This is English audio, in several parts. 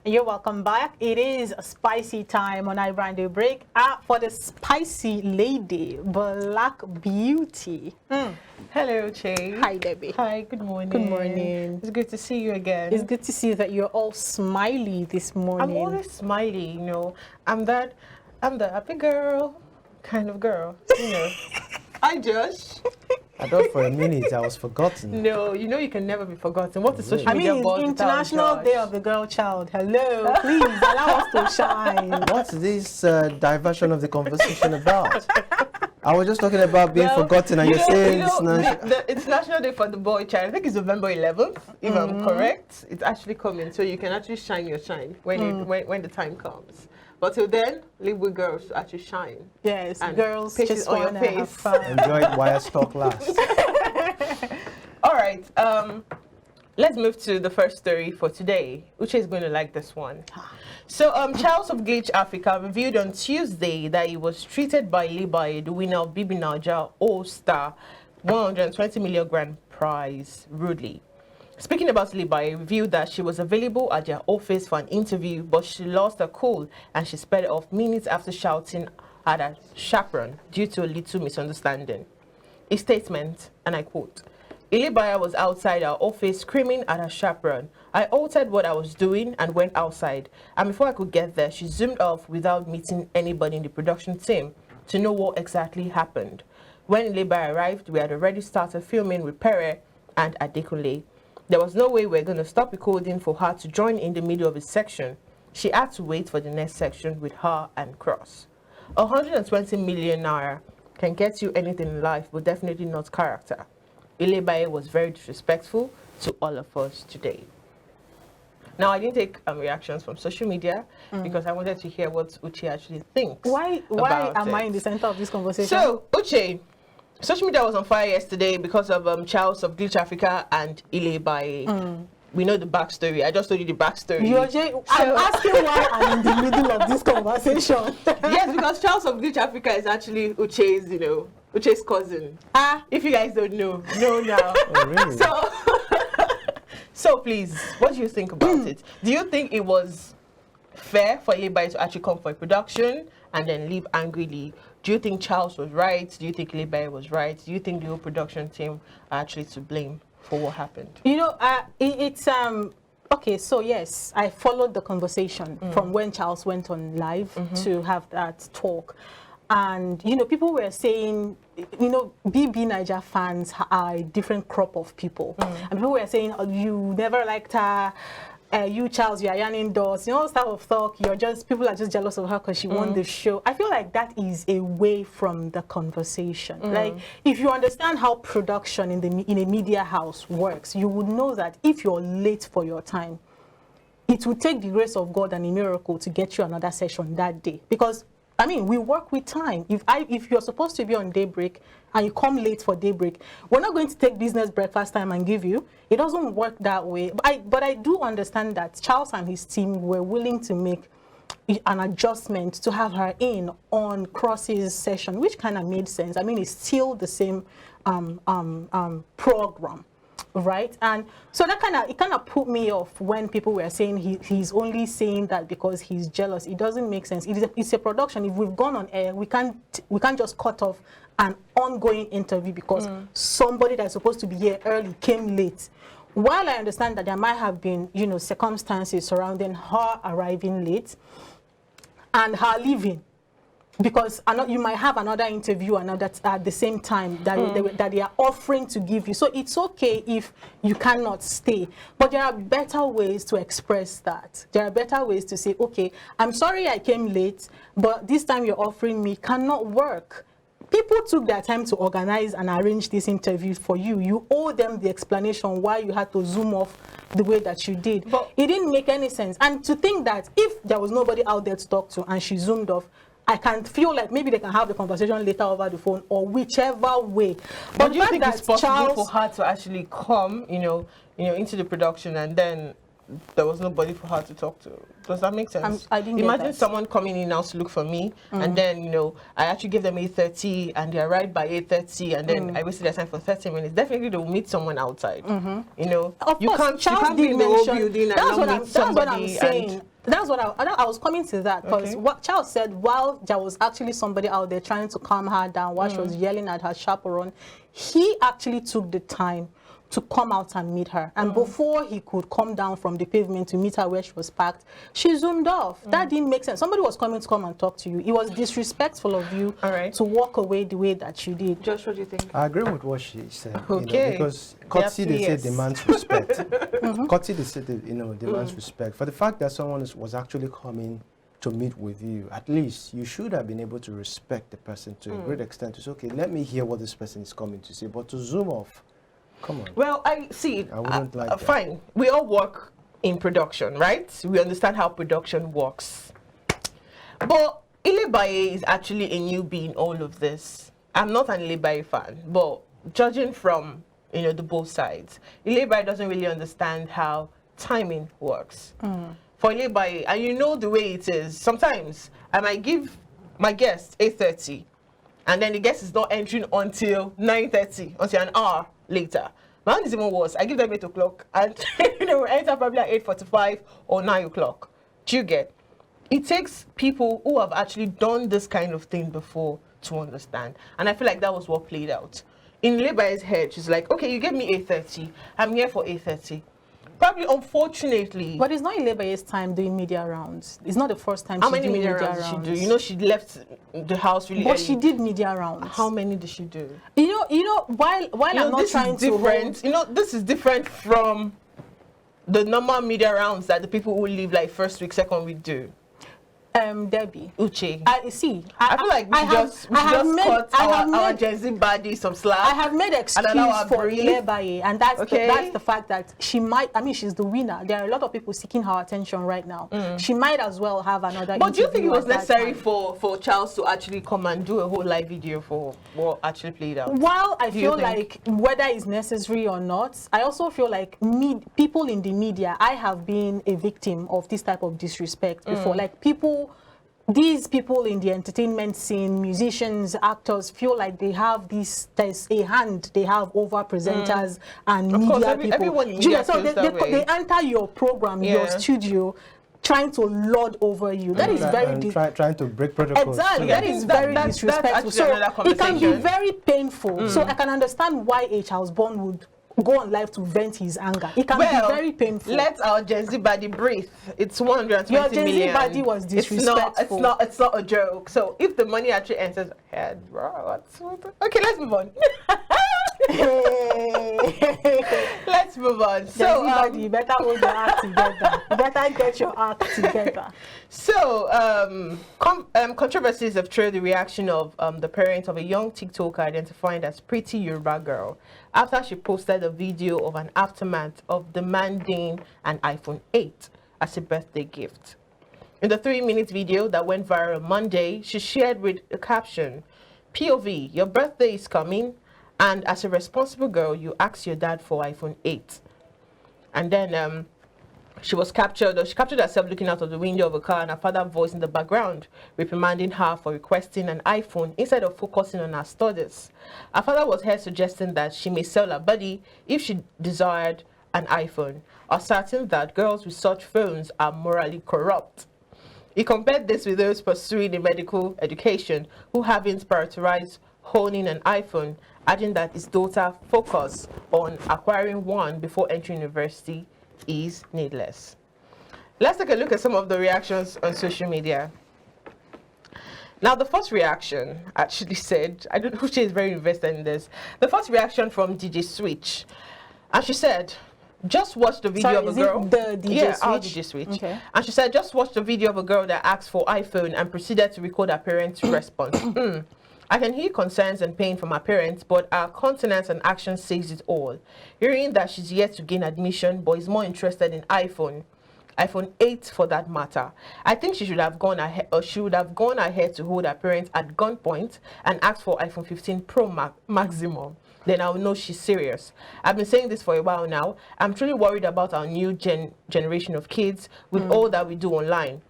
You're welcome back. It is spicy time on iBrandTV break for the spicy lady, Black Beauty. Hello, Che. Hi, Debbie. Hi, good morning. Good morning. It's good to see you again. It's good to see that you're all smiley this morning. I'm always smiley, you know. I'm the happy girl kind of girl, you know. Hi, Josh. I thought for a minute I was forgotten. No, you know you can never be forgotten. What is social media? I mean, it's International Day of the Girl Child. Hello, please allow us to shine. What's this diversion of the conversation about? I was just talking about being forgotten, and you're saying the International Day for the Boy Child. I think it's November 11th, if I'm correct. It's actually coming, so you can actually shine your shine when the time comes. But till then, leave with girls to actually shine. Yes, and girls just on want your to face. have fun. Enjoy it while stock lasts. All right, let's move to the first story for today. Uche is going to like this one. So, Charles of Glitch Africa revealed on Tuesday that he was treated by Ilebaye, the winner of BBNAIJA All-Star 120 million grand prize, rudely. Speaking about Ilebaye, revealed that she was available at their office for an interview, but she lost her cool and she sped off minutes after shouting at her chaperone due to a little misunderstanding. A statement, and I quote, Ilebaye was outside our office screaming at her chaperone. I altered what I was doing and went outside, and before I could get there, she zoomed off without meeting anybody in the production team to know what exactly happened. When Ilebaye arrived, we had already started filming with Pere and Adekunle. There was no way we were going to stop recording for her to join in the middle of his section. She had to wait for the next section with her and Cross. 120 million naira can get you anything in life, but definitely not character. Ilebaye was very disrespectful to all of us today. Now, I didn't take reactions from social media because I wanted to hear what Uche actually thinks. Why am I in the center of this conversation? So, Uche, social media was on fire yesterday because of Charles of Glitch Africa and Ilebaye. We know the backstory. I just told you the backstory. I'm asking why I'm in the middle of this conversation. Yes, because Charles of Glitch Africa is actually Uche's, Uche's cousin. If you guys don't know now. Oh, really? So please, what do you think about it? Do you think it was fair for Ilebaye to actually come for a production and then leave Angrily? Do you think Charles was right? Do you think Ilebaye was right? Do you think the whole production team are actually to blame for what happened? It's okay, so yes, I followed the conversation from when Charles went on live to have that talk. And, people were saying, BBNAIJA fans are a different crop of people. And people were saying, oh, you never liked her. You, Charles, you are yarning doors, type of talk. People are just jealous of her because she won the show. I feel like that is away from the conversation. Like, if you understand how production in a media house works, you would know that if you're late for your time, it will take the grace of God and a miracle to get you another session that day. Because we work with time. If you're supposed to be on daybreak and you come late for daybreak, we're not going to take business breakfast time and give you. It doesn't work that way. But I do understand that Charles and his team were willing to make an adjustment to have her in on Cross's session, which kind of made sense. It's still the same program. Right, and so that kind of put me off when people were saying he's only saying that because he's jealous. It doesn't make sense. It's a production. If we've gone on air, we can't just cut off an ongoing interview because somebody that's supposed to be here early came late. While I understand that there might have been circumstances surrounding her arriving late and her leaving, because you might have another interview at the same time that they are offering to give you. So it's okay if you cannot stay. But there are better ways to express that. There are better ways to say, okay, I'm sorry I came late, but this time you're offering me cannot work. People took their time to organize and arrange this interview for you. You owe them the explanation why you had to zoom off the way that you did. But it didn't make any sense. And to think that if there was nobody out there to talk to and she zoomed off, I can feel like maybe they can have the conversation later over the phone or whichever way. But do you think it's possible for her to actually come, into the production and then there was nobody for her to talk to. Does that make sense? I didn't get Imagine that. someone coming in now to look for me, and then, you know, I actually give them 8:30, and they arrive by 8:30, and then I wasted their time for 30 minutes. Definitely, they'll meet someone outside. You know, Of you course, can't Charles be did in the whole mention. building and That's not what meet I'm. That's what I'm somebody saying. and- That's what I was coming to that, because Okay. what Charles said, while there was actually somebody out there trying to calm her down while she was yelling at her chaperone, he actually took the time to come out and meet her. And before he could come down from the pavement to meet her where she was parked, she zoomed off. That didn't make sense. Somebody was coming to come and talk to you. It was disrespectful of you All right. to walk away the way that you did. Josh, what do you think? I agree with what she said. You know, Okay. because courtesy, they say, Yes. demands respect. Courtesy, they say, demands respect. For the fact that someone was actually coming to meet with you, at least you should have been able to respect the person to a great extent. To say, okay, let me hear what this person is coming to say. But to zoom off, come on. Well, I see. I wouldn't like that. Fine. We all work in production, right? We understand how production works. But Ilebaye is actually a newbie in all of this. I'm not an Ilebaye fan, but judging from, you know, the both sides, Ilebaye doesn't really understand how timing works. For Ilebaye, and you know the way it is, sometimes I might give my guest 8:30, and then the guest is not entering until 9:30, until an hour later. My own is even worse. I give them 8 o'clock, and you know, enter probably at 8:45 or 9 o'clock. Do you get? It takes people who have actually done this kind of thing before to understand, and I feel like that was what played out. In Ilebaye's head, she's like, okay, you gave me 8:30. I'm here for 8:30. Probably, unfortunately. But it's not Ilebaye's time doing media rounds. It's not the first time How she's many doing media rounds did she do? You know, she left the house really but early. she did media rounds. How many did she do? You know, while You know, I'm not this trying is to different. hold, You know, this is different from the normal media rounds that the people who live like first week, second week do. Debbie. Uche. I see. I feel like we should just cut our Gen Z body some slack. I have made excuse allow her for breathe. Ilebaye, and that's Okay. that's the fact that she might. I mean, she's the winner. There are a lot of people seeking her attention right now. She might as well have another. But do you think it interview was at that necessary time. for Charles to actually come and do a whole live video for what actually played out? While I Do you feel think? like whether it's necessary or not, I also feel like people in the media, I have been a victim of this type of disrespect before. Like these people in the entertainment scene, musicians, actors, feel like they have there's a hand they have over presenters and Of media course, people. everyone in Do you media get- so feels that way. they enter your program, your Yeah. studio, trying to lord over you. That is very trying to break protocols. Exactly, too. that I is think that- very that's disrespectful. actually So another it can be conversation. very painful. So I can understand why a Charles Bond would go on live to vent his anger. It can be very painful. Let our Gen Z body breathe. It's 120 Your Gen Z million. body was disrespectful. It's not a joke. So if the money actually enters her head, bro, okay, let's move on. Let's move on. Gen Z So body, you better hold your act together. You better get your act together. So, controversies have trailed the reaction of the parents of a young TikToker identified as Pretty Yoruba Girl after she posted a video of an aftermath of demanding an iPhone 8 as a birthday gift. In the 3-minute video that went viral on Monday, she shared with a caption, POV, your birthday is coming, and as a responsible girl, you asked your dad for iPhone 8. And then she captured herself looking out of the window of a car and her father's voice in the background, reprimanding her for requesting an iPhone instead of focusing on her studies. Her father was here suggesting that she may sell her body if she desired an iPhone, asserting that girls with such phones are morally corrupt. He compared this with those pursuing a medical education who haven't prioritized owning an iPhone, adding that his daughter focus on acquiring one before entering university is needless. Let's take a look at some of the reactions on social media. Now, the first reaction actually said, I don't know if she is very invested in this. The first reaction from DJ Switch, and she said, just watch the video of a girl. The DJ yeah, Switch? our DJ Switch. Okay. And she said, just watch the video of a girl that asked for iPhone and proceeded to record her parents' response. I can hear concerns and pain from her parents, but her countenance and action says it all. Hearing that she's yet to gain admission, but is more interested in iPhone 8 for that matter. I think she should have gone ahead, or she would have gone ahead to hold her parents at gunpoint and ask for iPhone 15 Pro maximum. then I'll know she's serious. I've been saying this for a while now. I'm truly worried about our new generation of kids with all that we do online.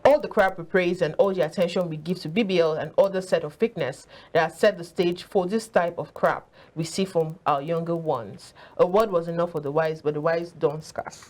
All the crap we praise and all the attention we give to BBL and other set of fakeness that has set the stage for this type of crap we see from our younger ones. A word was enough for the wise, but the wise don't scarce.